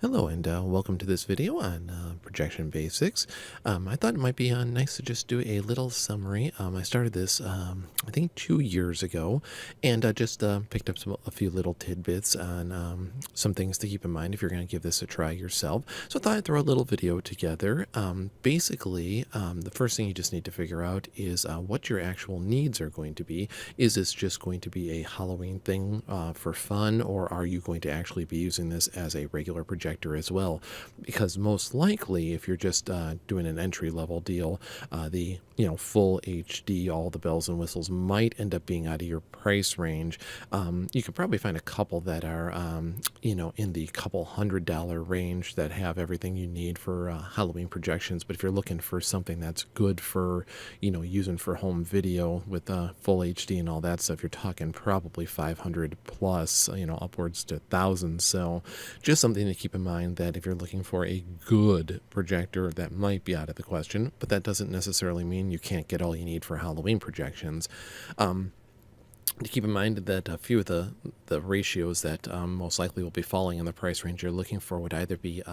Hello and welcome to this video on projection basics. I thought it might be nice to just do a little summary. I started this, I think, 2 years ago, and just picked up a few little tidbits on some things to keep in mind if you're going to give this a try yourself. So I thought I'd throw a little video together. Basically, the first thing you just need to figure out is what your actual needs are going to be. Is this just going to be a Halloween thing for fun, or are you going to actually be using this as a regular projector as well? Because most likely, if you're just doing an entry level deal, the full HD, all the bells and whistles might end up being out of your price range. You could probably find a couple that are in the couple $100 range that have everything you need for Halloween projections. But if you're looking for something that's good for using for home video with full HD and all that stuff, you're talking probably 500 plus, upwards to thousands. So just something to keep in mind, that if you're looking for a good projector, that might be out of the question, but that doesn't necessarily mean you can't get all you need for Halloween projections. To keep in mind that a few of the ratios that most likely will be falling in the price range you're looking for would either be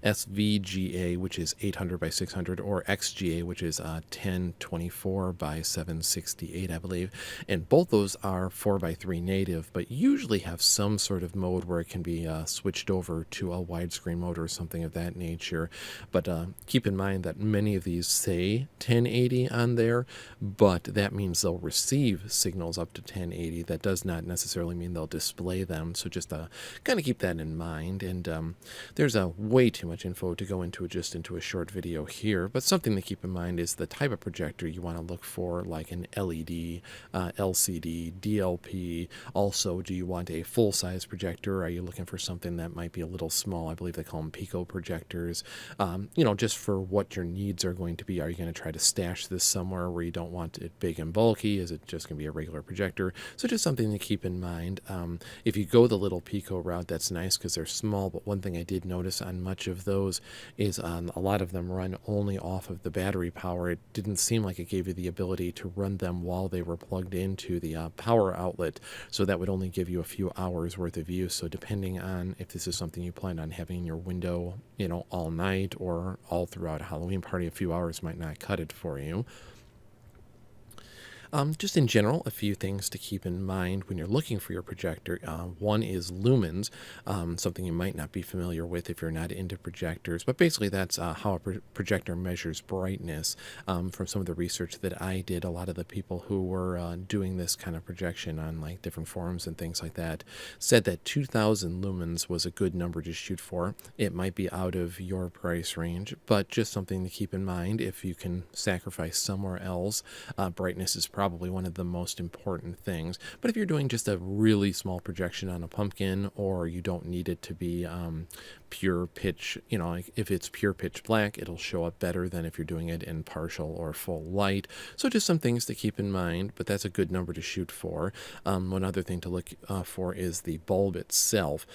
SVGA, which is 800 by 600, or XGA, which is 1024 by 768, I believe. And both those are 4:3 native, but usually have some sort of mode where it can be switched over to a widescreen mode or something of that nature. But keep in mind that many of these say 1080 on there, but that means they'll receive signals up to 1080. That does not necessarily mean they'll display them, so just kind of keep that in mind. And there's way too much info to go into a short video here, but something to keep in mind is the type of projector you want to look for, like an LED, LCD, DLP. Also, do you want a full-size projector? Are you looking for something that might be a little small? I believe they call them Pico projectors. Just for what your needs are going to be. Are you going to try to stash this somewhere where you don't want it big and bulky? Is it just going to be a regular projector? So just something to keep in mind. If you go the little Pico route, that's nice because they're small, but one thing I did notice on much of those is a lot of them run only off of the battery power. It didn't seem like it gave you the ability to run them while they were plugged into the power outlet, so that would only give you a few hours worth of use. So depending on if this is something you plan on having in your window, all night or all throughout a Halloween party, a few hours might not cut it for you. Just in general, a few things to keep in mind when you're looking for your projector. One is lumens, something you might not be familiar with if you're not into projectors, but basically that's how a projector measures brightness. From some of the research that I did, a lot of the people who were doing this kind of projection on like different forums and things like that said that 2000 lumens was a good number to shoot for. It might be out of your price range, but just something to keep in mind. If you can sacrifice somewhere else, brightness is probably one of the most important things. But if you're doing just a really small projection on a pumpkin, or you don't need it to be pure pitch, like if it's pure pitch black, it'll show up better than if you're doing it in partial or full light. So just some things to keep in mind, but that's a good number to shoot for. One other thing to look for is the bulb itself.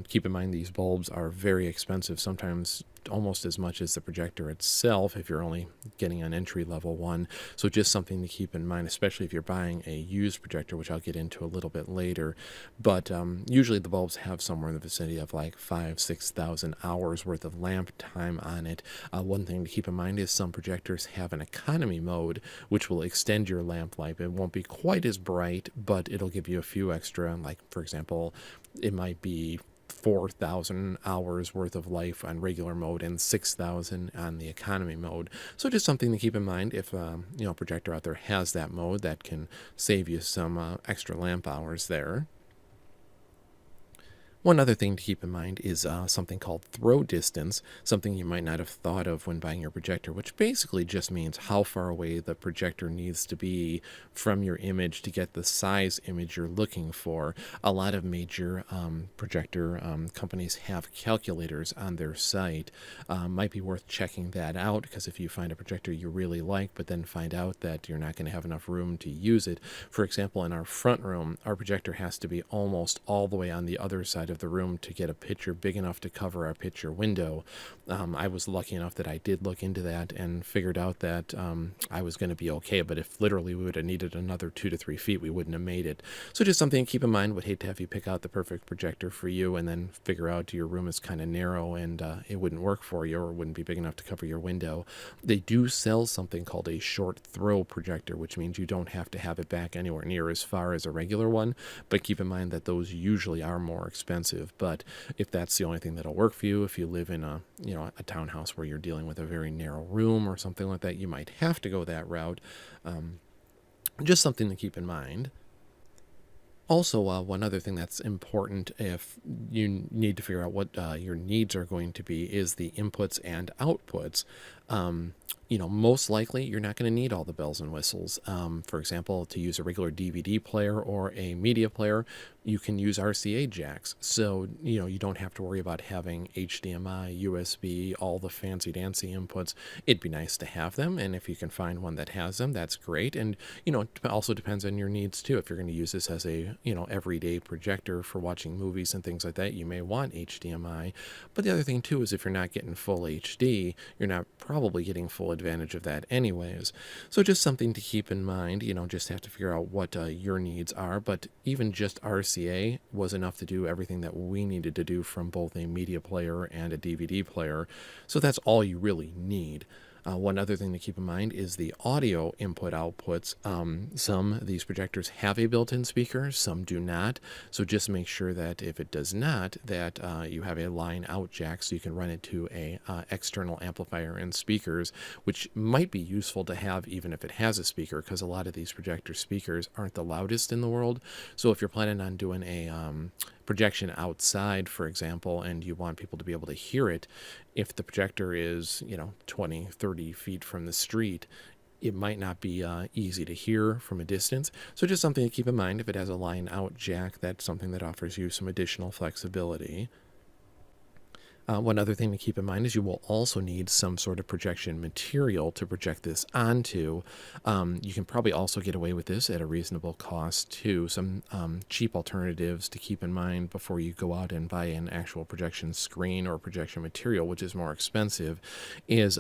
Keep in mind these bulbs are very expensive, sometimes almost as much as the projector itself if you're only getting an entry level one. So just something to keep in mind, especially if you're buying a used projector, which I'll get into a little bit later. But usually the bulbs have somewhere in the vicinity of like 5,000-6,000 hours worth of lamp time on it. One thing to keep in mind is some projectors have an economy mode, which will extend your lamp life. It won't be quite as bright, but it'll give you a few extra, like for example, it might be 4,000 hours worth of life on regular mode and 6,000 on the economy mode. So just something to keep in mind. If a projector out there has that mode, that can save you some extra lamp hours there. One other thing to keep in mind is something called throw distance, something you might not have thought of when buying your projector, which basically just means how far away the projector needs to be from your image to get the size image you're looking for. A lot of major projector companies have calculators on their site. Might be worth checking that out, because if you find a projector you really like, but then find out that you're not going to have enough room to use it. For example, in our front room, our projector has to be almost all the way on the other side of the room to get a picture big enough to cover our picture window. I was lucky enough that I did look into that and figured out that I was going to be okay. But if literally we would have needed another 2 to 3 feet, we wouldn't have made it. So just something to keep in mind. Would hate to have you pick out the perfect projector for you and then figure out your room is kind of narrow and it wouldn't work for you or wouldn't be big enough to cover your window. They do sell something called a short throw projector, which means you don't have to have it back anywhere near as far as a regular one. But keep in mind that those usually are more expensive. But if that's the only thing that'll work for you, if you live in a townhouse where you're dealing with a very narrow room or something like that, you might have to go that route. Just something to keep in mind. Also, one other thing that's important if you need to figure out what your needs are going to be is the inputs and outputs. Most likely you're not going to need all the bells and whistles. For example, to use a regular DVD player or a media player, you can use RCA jacks. So, you don't have to worry about having HDMI, USB, all the fancy dancy inputs. It'd be nice to have them. And if you can find one that has them, that's great. And, it also depends on your needs too. If you're going to use this as a, everyday projector for watching movies and things like that, you may want HDMI. But the other thing too is if you're not getting full HD, you're not probably getting full advantage of that anyways. So just something to keep in mind, just have to figure out what your needs are. But even just RCA was enough to do everything that we needed to do from both a media player and a DVD player. So that's all you really need. One other thing to keep in mind is the audio input outputs. Some of these projectors have a built-in speaker, some do not. So just make sure that if it does not, that you have a line out jack so you can run it to a external amplifier and speakers, which might be useful to have even if it has a speaker, because a lot of these projector speakers aren't the loudest in the world. So if you're planning on doing a projection outside, for example, and you want people to be able to hear it, if the projector is 20, 30 feet from the street, it might not be easy to hear from a distance. So just something to keep in mind. If it has a line out jack, that's something that offers you some additional flexibility. One other thing to keep in mind is you will also need some sort of projection material to project this onto. You can probably also get away with this at a reasonable cost too. Some cheap alternatives to keep in mind before you go out and buy an actual projection screen or projection material, which is more expensive, is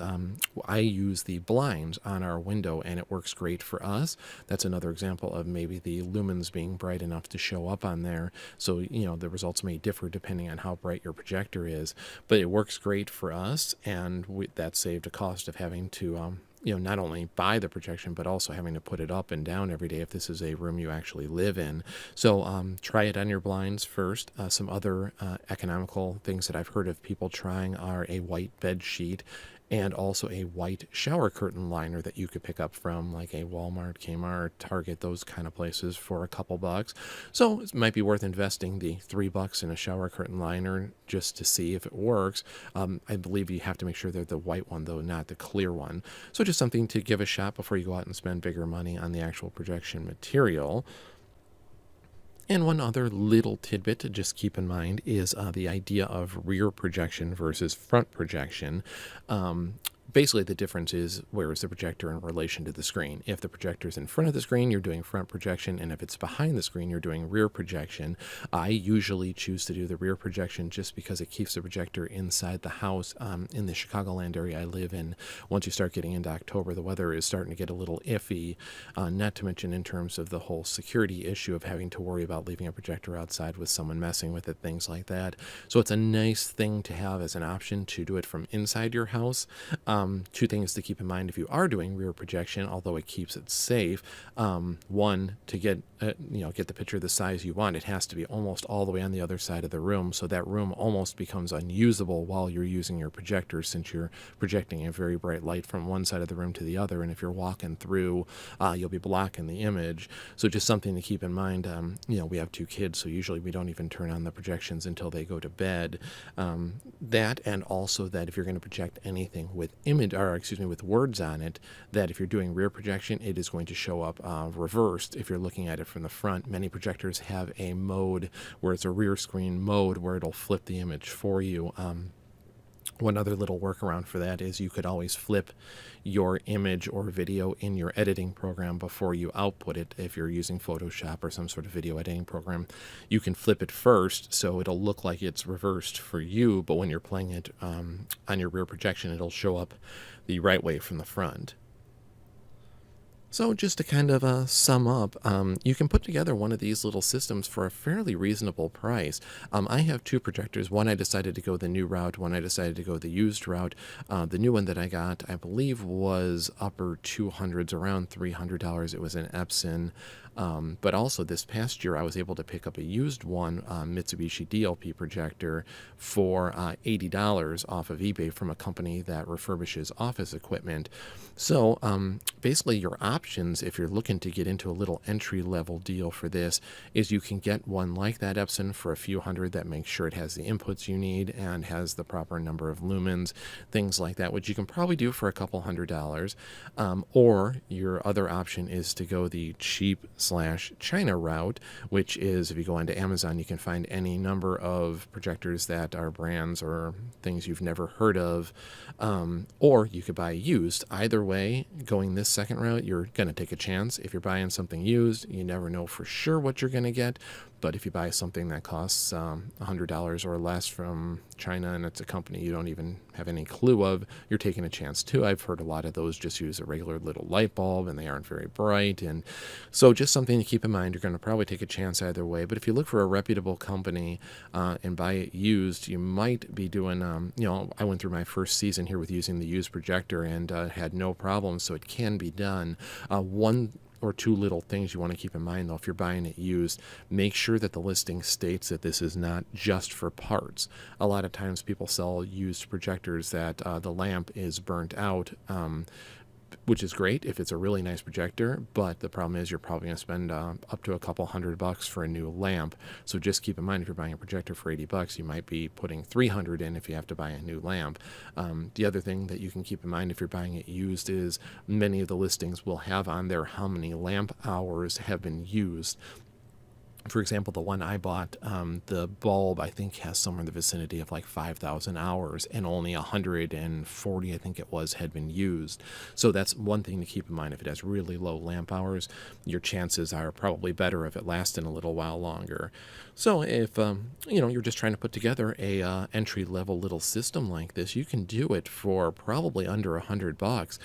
I use the blinds on our window and it works great for us. That's another example of maybe the lumens being bright enough to show up on there. So, the results may differ depending on how bright your projector is. But it works great for us, and that saved a cost of having to, not only buy the projection, but also having to put it up and down every day if this is a room you actually live in. So try it on your blinds first. Some other economical things that I've heard of people trying are a white bed sheet and also a white shower curtain liner that you could pick up from like a Walmart, Kmart, Target, those kind of places for a couple bucks. So it might be worth investing the $3 in a shower curtain liner just to see if it works. I believe you have to make sure they're the white one though, not the clear one. So just something to give a shot before you go out and spend bigger money on the actual projection material. And one other little tidbit to just keep in mind is the idea of rear projection versus front projection. Basically, the difference is where is the projector in relation to the screen. If the projector is in front of the screen, you're doing front projection, and if it's behind the screen, you're doing rear projection. I usually choose to do the rear projection just because it keeps the projector inside the house. In the Chicagoland area I live in, once you start getting into October, the weather is starting to get a little iffy, not to mention in terms of the whole security issue of having to worry about leaving a projector outside with someone messing with it, things like that. So it's a nice thing to have as an option to do it from inside your house. Two things to keep in mind if you are doing rear projection, although it keeps it safe. One, to get the picture the size you want, it has to be almost all the way on the other side of the room, so that room almost becomes unusable while you're using your projector, since you're projecting a very bright light from one side of the room to the other, and if you're walking through, you'll be blocking the image. So just something to keep in mind. We have 2 kids, so usually we don't even turn on the projections until they go to bed. That, and also that if you're going to project anything with with words on it, that if you're doing rear projection, it is going to show up reversed if you're looking at it from the front. Many projectors have a mode where it's a rear screen mode where it'll flip the image for you. One other little workaround for that is you could always flip your image or video in your editing program before you output it. If you're using Photoshop or some sort of video editing program, you can flip it first so it'll look like it's reversed for you, but when you're playing it on your rear projection, it'll show up the right way from the front. So just to kind of sum up, you can put together one of these little systems for a fairly reasonable price. I have two projectors. One I decided to go the new route, one I decided to go the used route. The new one that I got, I believe, was upper 200s, around $300. It was an Epson. But also this past year, I was able to pick up a used one, Mitsubishi DLP projector, for $80 off of eBay from a company that refurbishes office equipment. So basically your options, if you're looking to get into a little entry-level deal for this, is you can get one like that Epson for a few hundred that makes sure it has the inputs you need and has the proper number of lumens, things like that, which you can probably do for a couple $100. Or your other option is to go the cheap / China route, which is, if you go onto Amazon, you can find any number of projectors that are brands or things you've never heard of, or you could buy used. Either way, going this second route, you're going to take a chance. If you're buying something used, you never know for sure what you're going to get. But if you buy something that costs $100 or less from China and it's a company you don't even have any clue of, you're taking a chance too. I've heard a lot of those just use a regular little light bulb and they aren't very bright. And so just something to keep in mind. You're going to probably take a chance either way. But if you look for a reputable company and buy it used, you might be doing, I went through my first season here with using the used projector and had no problems. So it can be done. One or two little things you want to keep in mind, though, if you're buying it used, make sure that the listing states that this is not just for parts. A lot of times people sell used projectors that the lamp is burnt out, which is great if it's a really nice projector, but the problem is you're probably going to spend up to a couple $100 for a new lamp. So just keep in mind, if you're buying a projector for $80, you might be putting $300 in if you have to buy a new lamp. The other thing that you can keep in mind if you're buying it used is many of the listings will have on there how many lamp hours have been used. For example, the one I bought, the bulb, I think, has somewhere in the vicinity of like 5,000 hours, and only 140, I think it was, had been used. So that's one thing to keep in mind. If it has really low lamp hours, your chances are probably better if it lasted a little while longer. So if you're just trying to put together a entry-level little system like this, you can do it for probably under $100.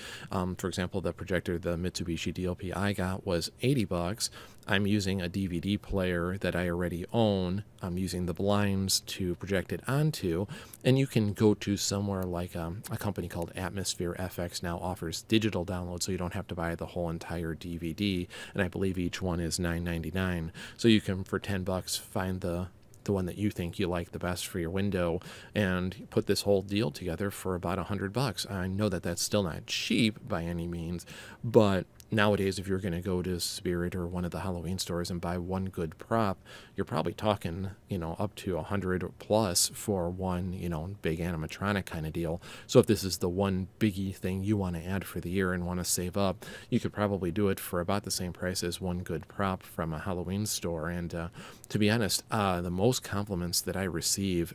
For example, the projector, the Mitsubishi DLP I got, was $80. I'm using a DVD player that I already own. I'm using the blinds to project it onto, and you can go to somewhere like a company called Atmosphere FX now offers digital downloads, so you don't have to buy the whole entire DVD, and I believe each one is $9.99. So you can, for $10, find the one that you think you like the best for your window and put this whole deal together for about $100. I know that that's still not cheap by any means, but nowadays, if you're going to go to Spirit or one of the Halloween stores and buy one good prop, you're probably talking, up to 100 or plus for one, big animatronic kind of deal. So if this is the one biggie thing you want to add for the year and want to save up, you could probably do it for about the same price as one good prop from a Halloween store. And to be honest, the most compliments that I receive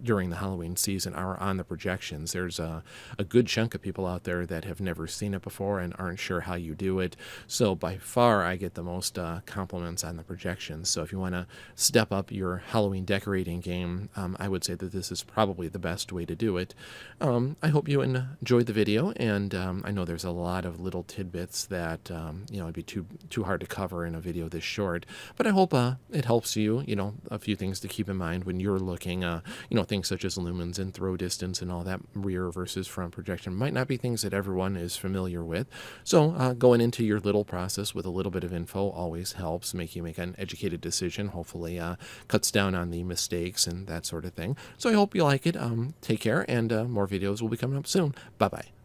during the Halloween season are on the projections. There's a good chunk of people out there that have never seen it before and aren't sure how you do it. So by far, I get the most compliments on the projections. So if you want to step up your Halloween decorating game, I would say that this is probably the best way to do it. I hope you enjoyed the video, and I know there's a lot of little tidbits that it'd be too hard to cover in a video this short, but I hope it helps you. A few things to keep in mind when you're looking. Things such as lumens and throw distance and all that, rear versus front projection, might not be things that everyone is familiar with. So going into your little process with a little bit of info always helps make you make an educated decision, hopefully cuts down on the mistakes and that sort of thing. So I hope you like it. Take care, and more videos will be coming up soon. Bye-bye.